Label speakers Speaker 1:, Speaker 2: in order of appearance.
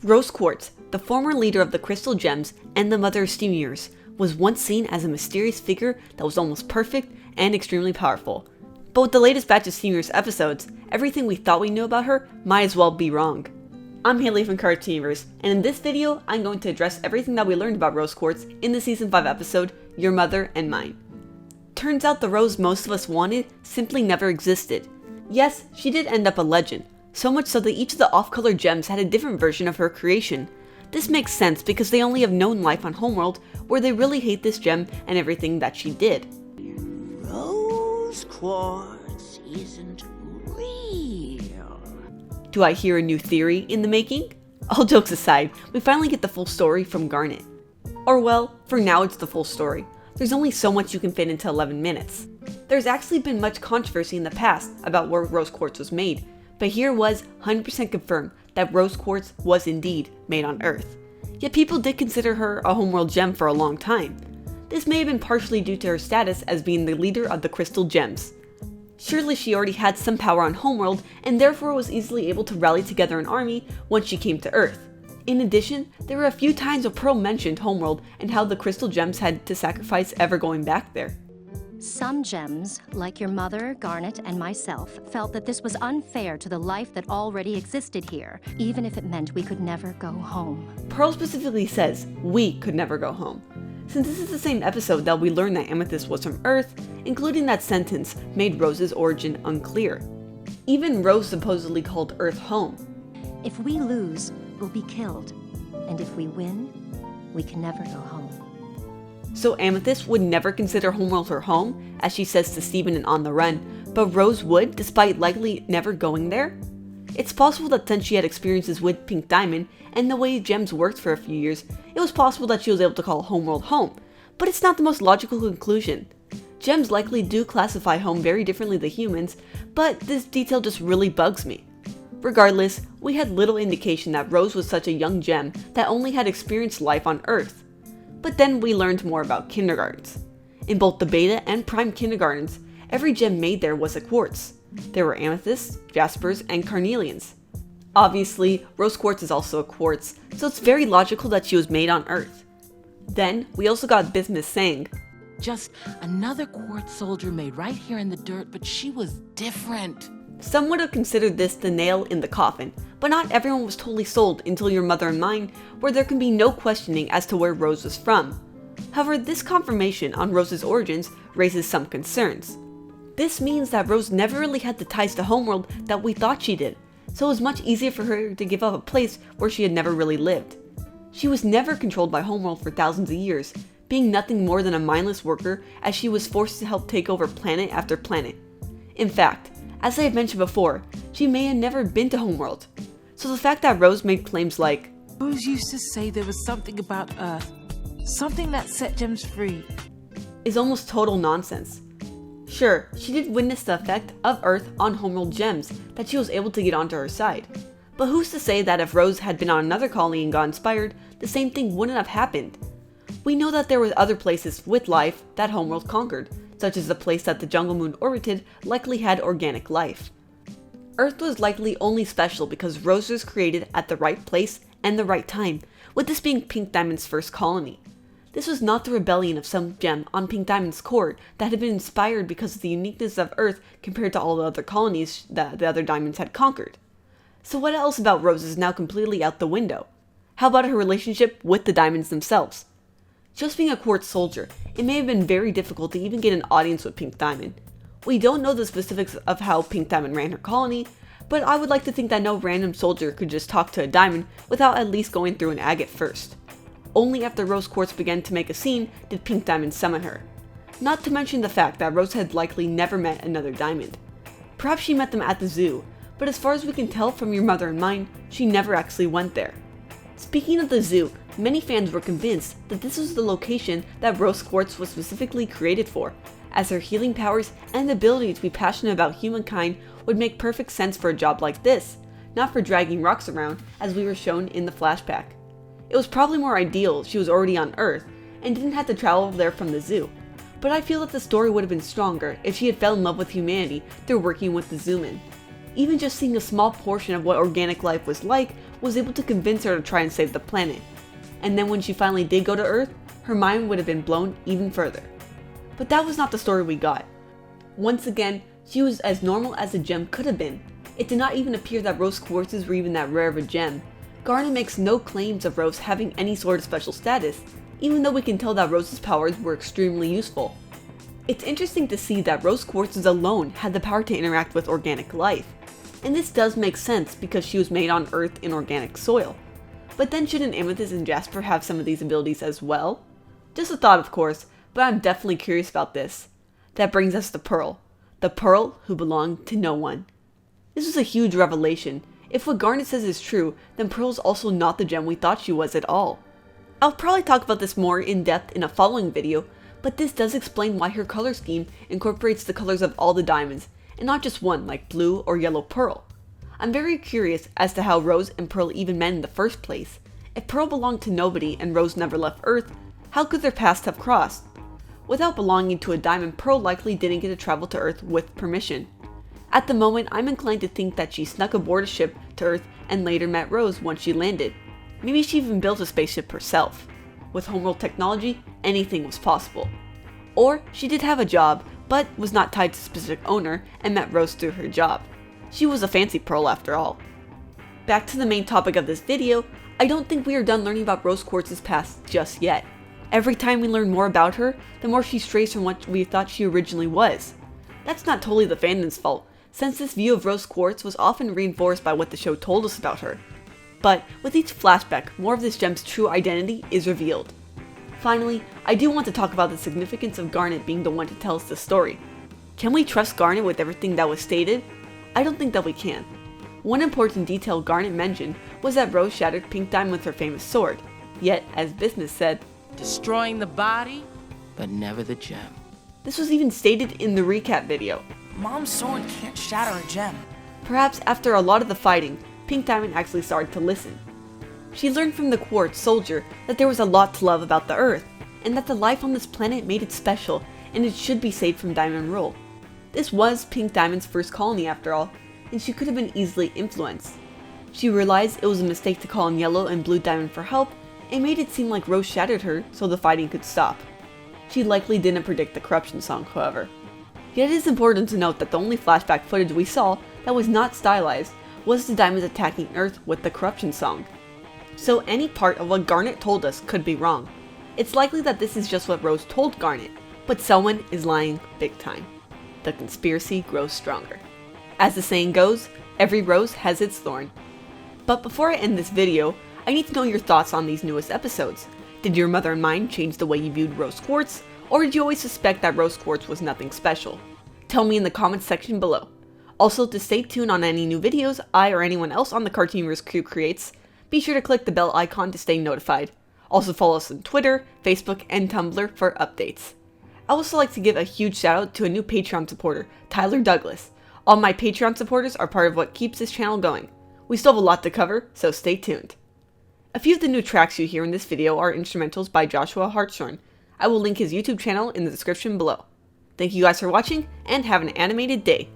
Speaker 1: Rose Quartz, the former leader of the Crystal Gems and the mother of Steamers, was once seen as a mysterious figure that was almost perfect and extremely powerful. But with the latest batch of Steamers episodes, everything we thought we knew about her might as well be wrong. I'm Haley from Cartooniverse, and in this video, I'm going to address everything that we learned about Rose Quartz in the Season 5 episode, Your Mother and Mine. Turns out the Rose most of us wanted simply never existed. Yes, she did end up a legend, so much so that each of the off-color gems had a different version of her creation. This makes sense because they only have known life on Homeworld, where they really hate this gem and everything that she did.
Speaker 2: Rose Quartz isn't real.
Speaker 1: Do I hear a new theory in the making? All jokes aside, we finally get the full story from Garnet. Or well, for now it's the full story. There's only so much you can fit into 11 minutes. There's actually been much controversy in the past about where Rose Quartz was made, but here was 100% confirmed that Rose Quartz was indeed made on Earth. Yet people did consider her a Homeworld gem for a long time. This may have been partially due to her status as being the leader of the Crystal Gems. Surely she already had some power on Homeworld and therefore was easily able to rally together an army once she came to Earth. In addition, there were a few times where Pearl mentioned Homeworld and how the Crystal Gems had to sacrifice ever going back there.
Speaker 3: Some gems, like your mother, Garnet, and myself, felt that this was unfair to the life that already existed here, even if it meant we could never go home.
Speaker 1: Pearl specifically says we could never go home. Since this is the same episode that we learned that Amethyst was from Earth, including that sentence made Rose's origin unclear. Even Rose supposedly called Earth home.
Speaker 3: If we lose, we'll be killed. And if we win, we can never go home.
Speaker 1: So Amethyst would never consider Homeworld her home, as she says to Steven in On the Run, but Rose would, despite likely never going there? It's possible that since she had experiences with Pink Diamond, and the way gems worked for a few years, it was possible that she was able to call Homeworld home, but it's not the most logical conclusion. Gems likely do classify home very differently than humans, but this detail just really bugs me. Regardless, we had little indication that Rose was such a young gem that only had experienced life on Earth. But then we learned more about kindergartens. In both the beta and prime kindergartens, every gem made there was a quartz. There were amethysts, jaspers, and carnelians. Obviously, Rose Quartz is also a quartz, so it's very logical that she was made on Earth. Then, we also got Bismuth saying,
Speaker 4: "Just another quartz soldier made right here in the dirt, but she was different."
Speaker 1: Some would have considered this the nail in the coffin, but not everyone was totally sold until Your Mother and Mine, where there can be no questioning as to where Rose was from. However, this confirmation on Rose's origins raises some concerns. This means that Rose never really had the ties to Homeworld that we thought she did, so it was much easier for her to give up a place where she had never really lived. She was never controlled by Homeworld for thousands of years, being nothing more than a mindless worker as she was forced to help take over planet after planet. In fact, as I have mentioned before, she may have never been to Homeworld. So the fact that Rose made claims like,
Speaker 4: Rose used to say there was something about Earth, something that set gems free,
Speaker 1: is almost total nonsense. Sure, she did witness the effect of Earth on Homeworld gems that she was able to get onto her side. But who's to say that if Rose had been on another colony and got inspired, the same thing wouldn't have happened? We know that there were other places with life that Homeworld conquered, such as the place that the Jungle Moon orbited likely had organic life. Earth was likely only special because Rose was created at the right place and the right time, with this being Pink Diamond's first colony. This was not the rebellion of some gem on Pink Diamond's core that had been inspired because of the uniqueness of Earth compared to all the other colonies that the other diamonds had conquered. So what else about Rose is now completely out the window? How about her relationship with the diamonds themselves? Just being a quartz soldier, it may have been very difficult to even get an audience with Pink Diamond. We don't know the specifics of how Pink Diamond ran her colony, but I would like to think that no random soldier could just talk to a diamond without at least going through an agate first. Only after Rose Quartz began to make a scene did Pink Diamond summon her. Not to mention the fact that Rose had likely never met another diamond. Perhaps she met them at the zoo, but as far as we can tell from Your Mother and Mine, she never actually went there. Speaking of the zoo, many fans were convinced that this was the location that Rose Quartz was specifically created for, as her healing powers and ability to be passionate about humankind would make perfect sense for a job like this, not for dragging rocks around as we were shown in the flashback. It was probably more ideal she was already on Earth and didn't have to travel there from the zoo, but I feel that the story would have been stronger if she had fell in love with humanity through working with the Zoomen. Even just seeing a small portion of what organic life was like was able to convince her to try and save the planet. And then when she finally did go to Earth, her mind would have been blown even further. But that was not the story we got. Once again, she was as normal as a gem could have been. It did not even appear that Rose Quartzes were even that rare of a gem. Garnet makes no claims of Rose having any sort of special status, even though we can tell that Rose's powers were extremely useful. It's interesting to see that Rose Quartzes alone had the power to interact with organic life. And this does make sense because she was made on Earth in organic soil. But then shouldn't Amethyst and Jasper have some of these abilities as well? Just a thought, of course, but I'm definitely curious about this. That brings us to Pearl. The Pearl who belonged to no one. This was a huge revelation. If what Garnet says is true, then Pearl's also not the gem we thought she was at all. I'll probably talk about this more in depth in a following video, but this does explain why her color scheme incorporates the colors of all the diamonds, and not just one like blue or yellow pearl. I'm very curious as to how Rose and Pearl even met in the first place. If Pearl belonged to nobody and Rose never left Earth, how could their paths have crossed? Without belonging to a diamond, Pearl likely didn't get to travel to Earth with permission. At the moment, I'm inclined to think that she snuck aboard a ship to Earth and later met Rose once she landed. Maybe she even built a spaceship herself. With homeworld technology, anything was possible. Or she did have a job, but was not tied to a specific owner and met Rose through her job. She was a fancy Pearl after all. Back to the main topic of this video, I don't think we are done learning about Rose Quartz's past just yet. Every time we learn more about her, the more she strays from what we thought she originally was. That's not totally the fandom's fault, since this view of Rose Quartz was often reinforced by what the show told us about her. But with each flashback, more of this gem's true identity is revealed. Finally, I do want to talk about the significance of Garnet being the one to tell us the story. Can we trust Garnet with everything that was stated? I don't think that we can. One important detail Garnet mentioned was that Rose shattered Pink Diamond with her famous sword. Yet, as Business said,
Speaker 4: Destroying the body, but never the gem.
Speaker 1: this was even stated in the recap video.
Speaker 5: Mom's sword can't shatter a gem.
Speaker 1: Perhaps after a lot of the fighting, Pink Diamond actually started to listen. She learned from the Quartz soldier that there was a lot to love about the Earth, and that the life on this planet made it special and it should be saved from diamond rule. This was Pink Diamond's first colony after all, and she could have been easily influenced. She realized it was a mistake to call on Yellow and Blue Diamond for help, and made it seem like Rose shattered her so the fighting could stop. She likely didn't predict the corruption song, however. Yet it is important to note that the only flashback footage we saw that was not stylized was the diamonds attacking Earth with the corruption song. So any part of what Garnet told us could be wrong. It's likely that this is just what Rose told Garnet, but someone is lying big time. The conspiracy grows stronger. As the saying goes, every rose has its thorn. But before I end this video, I need to know your thoughts on these newest episodes. Did your mother and mine change the way you viewed Rose Quartz, or did you always suspect that Rose Quartz was nothing special? Tell me in the comments section below. Also, to stay tuned on any new videos I or anyone else on the Cartoonverse crew creates, be sure to click the bell icon to stay notified. Also follow us on Twitter, Facebook, and Tumblr for updates. I would also like to give a huge shout out to a new Patreon supporter, Tyler Douglas. All my Patreon supporters are part of what keeps this channel going. We still have a lot to cover, so stay tuned. A few of the new tracks you hear in this video are instrumentals by Joshua Hartshorn. I will link his YouTube channel in the description below. Thank you guys for watching, and have an animated day.